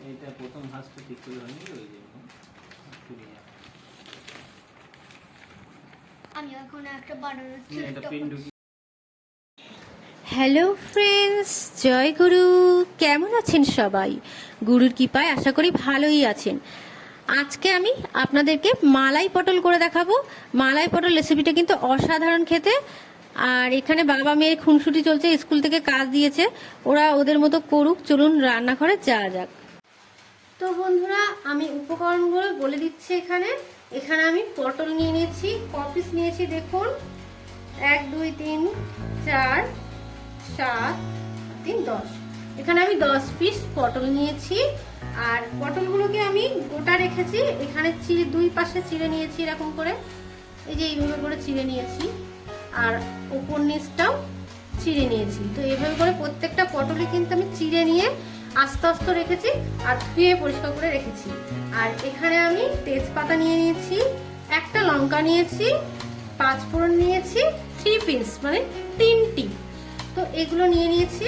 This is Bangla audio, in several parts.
এটা প্রথম হাঁসটা ঠিক করে হয়নি ওই জন্য আমি এখন একটা বানানোর চেষ্টা করছি। হ্যালো ফ্রেন্ডস, জয় গুরু। কেমন আছেন সবাই? গুরুর কৃপায় আশা করি ভালোই আছেন। আজকে আমি আপনাদেরকে মালাই পটল করে দেখাবো। মালাই পটল রেসিপিটা কিন্তু অসাধারণ খেতে। আর এখানে বাবা মেয়ের খুনসুটি চলছে, স্কুল থেকে কাজ দিয়েছে, ওরা ওদের মতো করুক। চলুন রান্নাঘরে যাওয়া যাক। তো বন্ধুরা, আমি উপকরণগুলো বলে দিচ্ছি। এখানে আমি পটল নিয়ে নিয়েছি, কপিস নিয়েছি দেখুন, 1 2 3 4 7 3 10। এখানে আমি 10 পিস পটল নিয়েছি। আর পটলগুলোকে আমি গোটা রেখেছি। এখানে চিড়ে দুই পাশে চিড়ে নিয়েছি এরকম করে, এই যে এইভাবে করে চিড়ে নিয়েছি। আর ওপর নিচটাও চিড়ে নিয়েছি। তো এইভাবে করে প্রত্যেকটা পটলই কিন্তু আমি চিড়ে নিয়ে আস্তে আস্তে রেখেছি আর ধুয়ে পরিষ্কার করে রেখেছি। আর এখানে আমি তেজপাতা নিয়ে নিয়েছি, একটা লঙ্কা নিয়েছি, 5 ফোড়ন নিয়েছি, 3 পিস মানে 3টি। তো এগুলো নিয়ে নিয়েছি।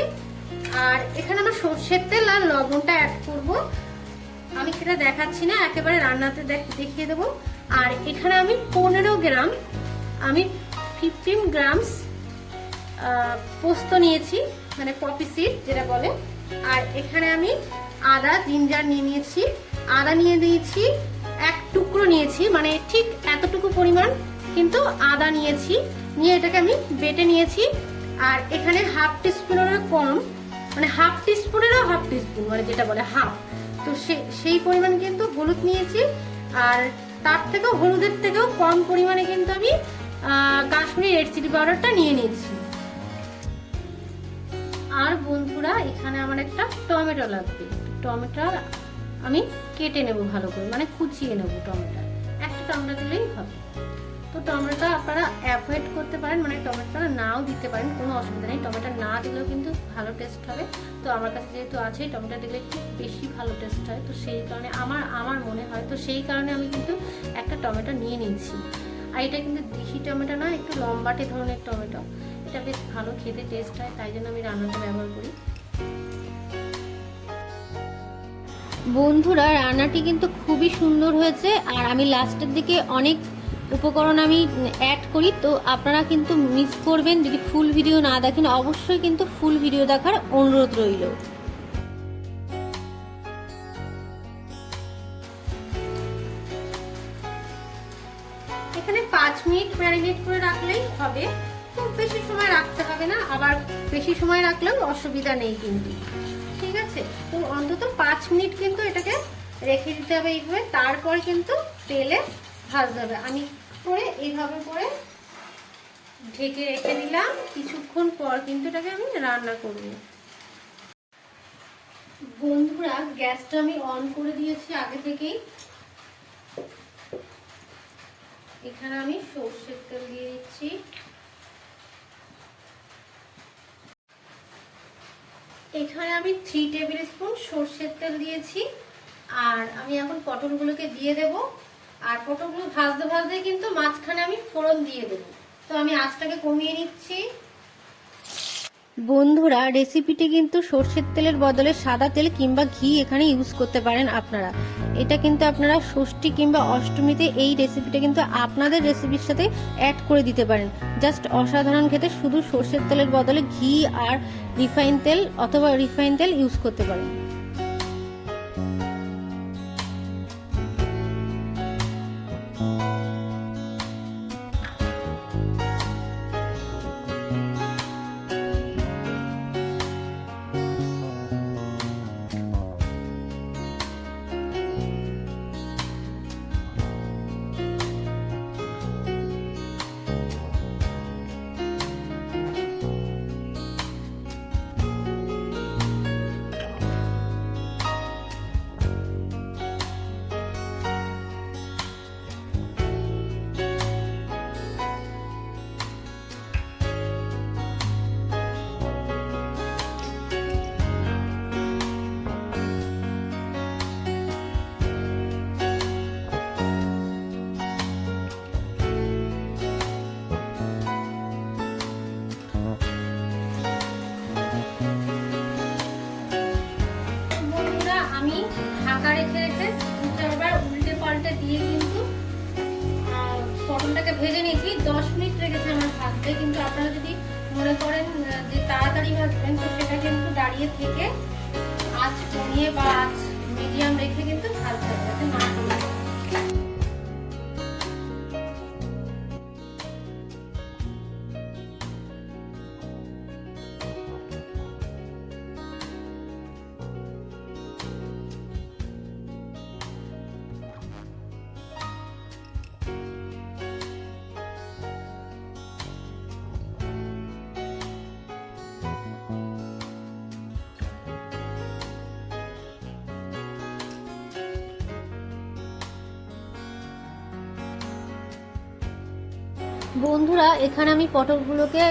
আর এখানে আমরা সরষের তেল আর লবণটা অ্যাড করব। আমি সেটা দেখাচ্ছি না, একেবারে রান্নাতে দেখিয়ে দেবো। আর এখানে আমি 15 গ্রাম, আমি 15 গ্রামস পোস্ত নিয়েছি, মানে পপি সিড যেটা বলে। আর এখানে আমি আদা জিঞ্জার নিয়ে নিয়েছি, আদা নিয়ে দিয়েছি, 1 টুকরো নিয়েছি, মানে ঠিক এতটুকু পরিমাণ কিন্তু আদা নিয়েছি, নিয়ে এটাকে আমি বেটে নিয়েছি। আর এখানে হাফ টিস্পুনেরও কম, মানে হাফ টিস্পুনেরও হাফ টিস্পুন, মানে যেটা বলে হাফ, তো সেই পরিমাণ কিন্তু হলুদ নিয়েছি। আর তার থেকেও হলুদের থেকেও কম পরিমাণে কিন্তু আমি কাশ্মীরি রেড চিলি পাউডারটা নিয়ে নিয়েছি। আর বন্ধুরা, এখানে আমার একটা টমেটো লাগবে। টমেটো আমি কেটে নেব ভালো করে, মানে কুচিয়ে নেব টমেটো। একটা টমেটো দিলেই হবে। তো টমেটো আপনারা অ্যাভয়েড করতে পারেন, মানে টমেটোটা নাও দিতে পারেন, কোনো অসুবিধা নেই। টমেটো না দিলেও কিন্তু ভালো টেস্ট হবে। তো আমার কাছে যেহেতু আছে, টমেটো দিলে একটু বেশি ভালো টেস্ট হয়, তো সেই কারণে আমার মনে হয়, তো সেই কারণে আমি কিন্তু একটা টমেটো নিয়ে নিয়েছি। আর এটা কিন্তু দেশি টমেটো না, একটু লম্বাটে ধরনের টমেটো। এটা বেশ ভালো খেতে টেস্ট হয়, তাই জন্য আমি রান্নাটা ব্যবহার করি। বন্ধুরা, রান্নাটি কিন্তু খুবই সুন্দর হয়েছে। আর আমি লাস্টের দিকে অনেক উপকরণ আমি অ্যাড করি, তো আপনারা কিন্তু মিস করবেন যদি ফুল ভিডিও না দেখেন। অবশ্যই কিন্তু ফুল ভিডিও দেখার অনুরোধ রইল। এখানে 5 মিনিট ম্যারিনেট করে রাখলেই হবে, খুব বেশি সময় রাখতে হবে না, আবার বেশি সময় রাখলেও অসুবিধা নেই কিন্তু, ঠিক আছে। তো অন্তত 5 মিনিট কিন্তু এটাকে রেখে দিতে হবে এইভাবে, তারপর কিন্তু তেলে ভাজতে হবে। আমি করে এইভাবে করে ঢেকে রেখে দিলাম। কিছুক্ষণ পর কিন্তু এটাকে আমি রান্না করব। বন্ধুরা, গ্যাসটা আমি অন করে দিয়েছি আগে থেকেই। এখানে আমি সরষের তেল দিয়ে দিচ্ছি। এখানে আমি 3 টেবিল স্পুন সরষের তেল দিয়েছি। আর আমি এখন পটলগুলোকে দিয়ে দেব। আর পটলগুলো ভাজতে ভাজতে কিন্তু মাঝখানে আমি ফোড়ন দিয়ে দেব। তো আমি আঁচটাকে কমিয়ে নিচ্ছি। বন্ধুরা, রেসিপিটি কিন্তু সরষের তেলের বদলে সাদা তেল কিংবা ঘি এখানে ইউজ করতে পারেন আপনারা। এটা কিন্তু আপনারা ষষ্ঠী কিংবা অষ্টমীতে এই রেসিপিটা কিন্তু আপনাদের রেসিপির সাথে অ্যাড করে দিতে পারেন। জাস্ট অসাধারণ খেতে। শুধু সরষের তেলের বদলে ঘি আর রিফাইন তেল অথবা রিফাইন তেল ইউজ করতে পারেন। রেখে রেখে 2-4 বার উল্টে পাল্টে দিয়ে কিন্তু পটলটাকে ভেজে নিয়েছি। 10 মিনিট লেগেছে আমার ভাজতে, কিন্তু আপনারা যদি মনে করেন যে তাড়াতাড়ি ভাজবেন তো সেটা কিন্তু দাঁড়িয়ে থেকে আঁচ কমিয়ে বা আঁচ মিডিয়াম রেখে কিন্তু ভাজতে হবে যাতে না পুড়ে। বন্ধুরা, এখানে আমি পটলগুলোকে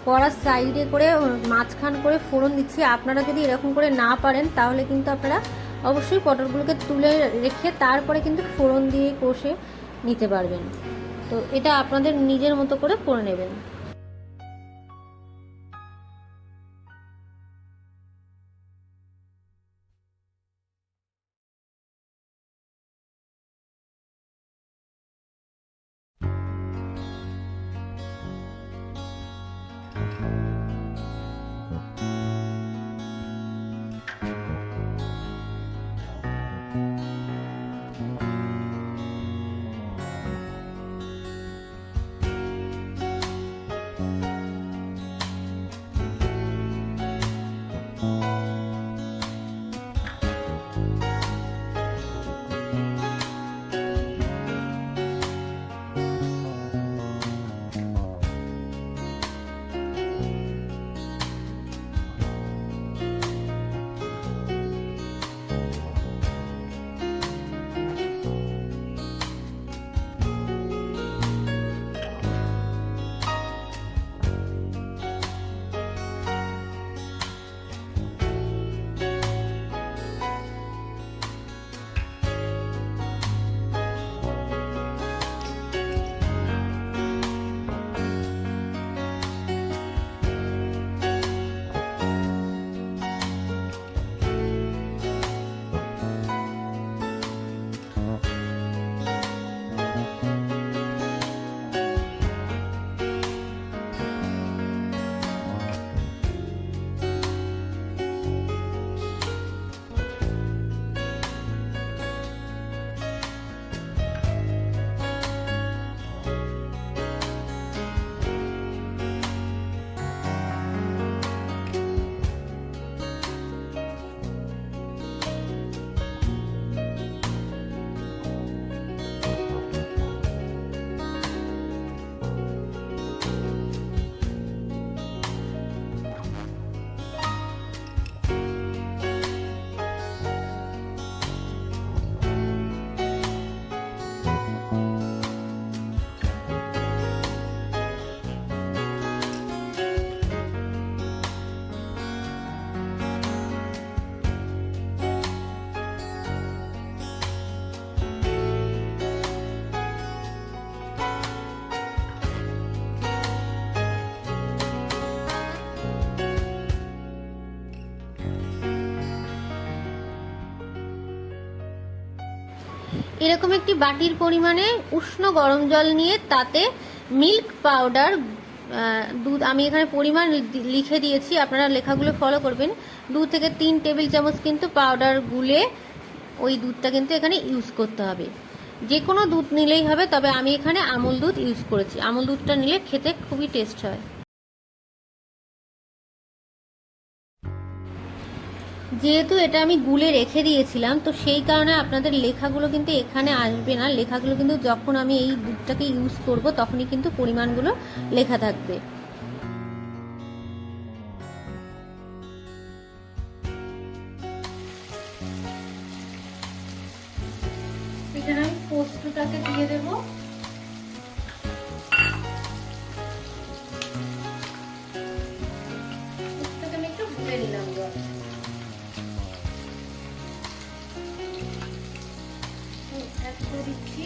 কড়ার সাইডে করে মাঝখান করে ফোড়ন দিচ্ছি। আপনারা যদি এরকম করে না পারেন তাহলে কিন্তু আপনারা অবশ্যই পটলগুলোকে তুলে রেখে তারপরে কিন্তু ফোড়ন দিয়ে কষে নিতে পারবেন। তো এটা আপনাদের নিজের মতো করে করে নেবেন। এরকম একটি বাটির পরিমাণে উষ্ণ গরম জল নিয়ে তাতে মিল্ক পাউডার, দুধ, আমি এখানে পরিমাণ লিখে দিয়েছি, আপনারা লেখাগুলো ফলো করবেন। 2 থেকে 3 টেবিল চামচ কিন্তু পাউডার গুলে ওই দুধটা কিন্তু এখানে ইউজ করতে হবে। যে কোনো দুধ নিলেই হবে, তবে আমি এখানে আমুল দুধ ইউজ করেছি। আমুল দুধটা নিলে খেতে খুবই টেস্ট হয়। যেহেতু এটা আমি গুলে রেখে দিয়েছিলাম তো সেই কারণে আপনাদের লেখাগুলো কিন্তু এখানে আসবে না। লেখাগুলো কিন্তু যখন আমি এই দুধটাকে ইউজ করব তখনই কিন্তু পরিমাণগুলো লেখা থাকবে। এখানে আমি পোস্তটাকে দিয়ে দেবো। পোস্তটাকে আমি একটু ভুলে নিলাম জল। অ্যাড করে দিচ্ছি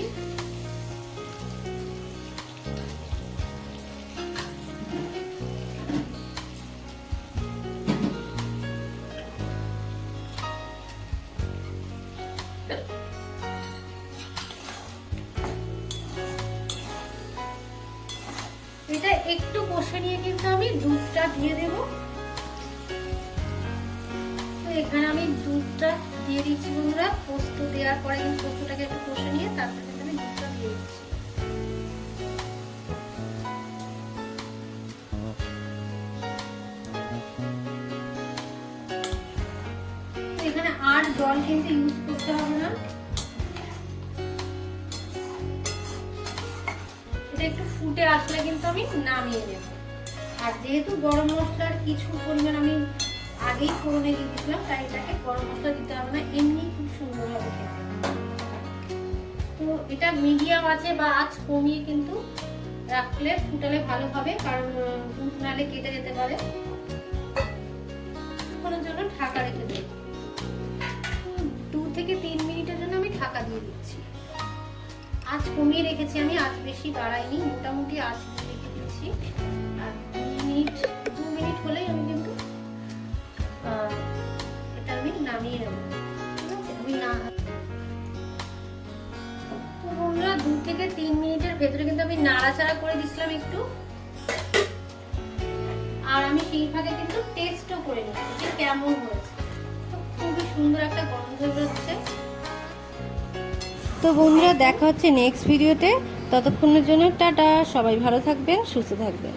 এটা একটু কষে নিয়ে কিন্তু আমি দুধটা দিয়ে দেব। তো এখানে আমি দুধটা দিয়ে দিচ্ছি বন্ধুরা। পোস্ত দেওয়ার পরে কিন্তু পোস্তটাকে একটু কষে নিয়ে তারপরে কিন্তু আমি দুধটা দিয়ে দিচ্ছি। এখানে আর জল কিন্তু ইউজ করতে হবে না। এটা একটু ফুটে আসলে কিন্তু আমি নামিয়ে নেব। আর যেহেতু গরম মশলার কিছু পরিমাণ আমি আগেই ফোড়নে দিয়ে দিয়েছিলাম, তাই এটাকে গরম মশলা দিতে হবে না, এমনি খুব সুন্দর হবে খেতে। তো এটা মিডিয়াম আছে বা আঁচ কমিয়ে কিন্তু রাখলে ফুটালে ভালো হবে, কারণ দুধ নালে কেটে যেতে পারে। কিছুক্ষণের জন্য ঢাকা রেখে দেব। 2 থেকে 3 মিনিটের জন্য আমি ঢাকা দিয়ে দিচ্ছি। আঁচ কমিয়ে রেখেছি আমি, আঁচ বেশি বাড়াইনি, মোটামুটি আঁচ দিয়ে রেখে দিচ্ছি। আর 2 মিনিট হলেই আমি কিন্তু এটা আমি নামিয়ে নেব। ঠিক আছে, আমি না তো বন্ধুরা 2 থেকে 3 মিনিটের ভেতরে কিন্তু আমি নাড়াচাড়া করে দিছিলাম একটু। আর আমি সেই ফাঁকে কিন্তু টেস্টও করে নিচ্ছি যে কেমন হয়েছে। তো খুবই সুন্দর একটা গন্ধ বেরোচ্ছে। তো বন্ধুরা দেখা হচ্ছে নেক্সট ভিডিওতে। ততক্ষণের জন্য টাটা, সবাই ভালো থাকবেন, সুস্থ থাকবেন।